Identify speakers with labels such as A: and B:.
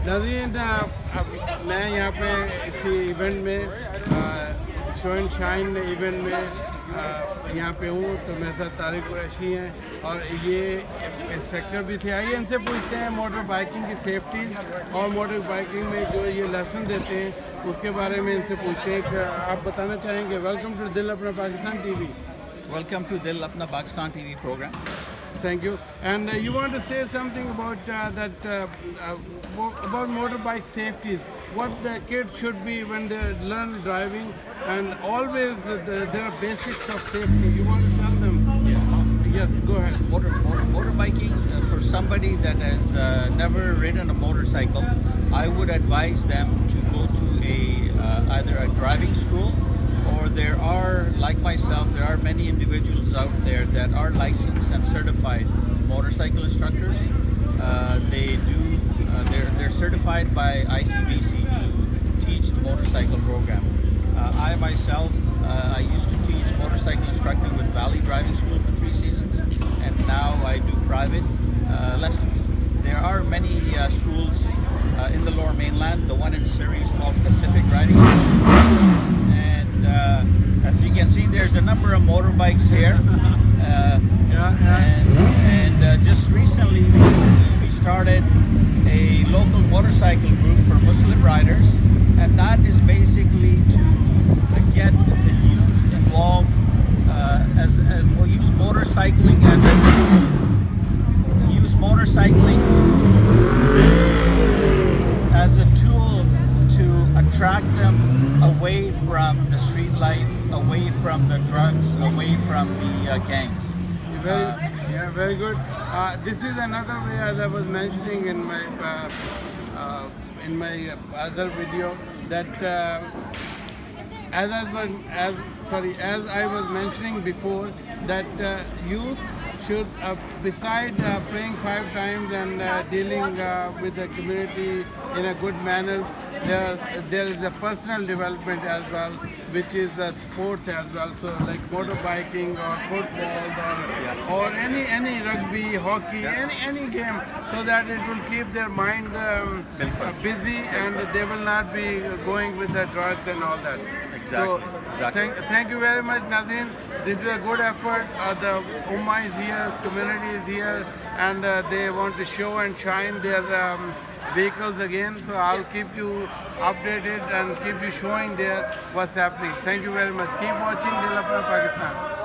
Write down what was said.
A: नाज़रीन मैं यहाँ पे इसी इवेंट में शो एंड शाइन इवेंट में यहाँ पे हूँ, तो मेरे साथ तारिक कुरैशी हैं और ये इंस्ट्रक्टर भी थे। आइए इनसे पूछते हैं मोटर बाइकिंग की सेफ्टी और मोटर बाइकिंग में जो ये लेसन देते हैं उसके बारे में इनसे पूछते हैं कि आप बताना चाहेंगे। वेलकम टू दिल अपना Pakistan TV.
B: Welcome to Dil Apna Pakistan TV program.
A: Thank you. And you want to say something about about motorbike safety? What the kids should be when they learn driving, and always there are basics of safety. You want to tell them? Yes, go ahead.
B: Motorbiking, for somebody that has never ridden a motorcycle, I would advise them to go to either a driving school, or there are, like myself, there are many individuals out there that are licensed and certified motorcycle instructors. They're certified by ICBC to teach the motorcycle program. I myself, I used to teach motorcycle instructing with Valley Driving School for 3 seasons, and now I do private lessons. There are many schools in the Lower Mainland. The one in Surrey is called Pacific Riding School. As you can see, there's a number of motorbikes here, and just recently we started a local motorcycle group for Muslim riders, and that is basically to get the youth involved as we'll use motorcycling as a tool to attract them away from the street life, away from the drugs, away from the gangs.
A: Very good. This is another way, as I was mentioning in my other video, that as I was mentioning before, that youth should, beside praying 5 times and dealing with the community in a good manner, there is a personal development as well, which is sports as well. So like motorbiking or football or any rugby, hockey, any game, so that it will keep their mind busy and they will not be going with the drugs and all that.
B: Exactly.
A: So thank you very much, Nazreen. This is a good effort. The Ummah is here, community is here, and they want to show and shine their vehicles again. So I'll keep you updated and keep you showing there what's happening. Thank you very much. Keep watching Dil Apna Pakistan.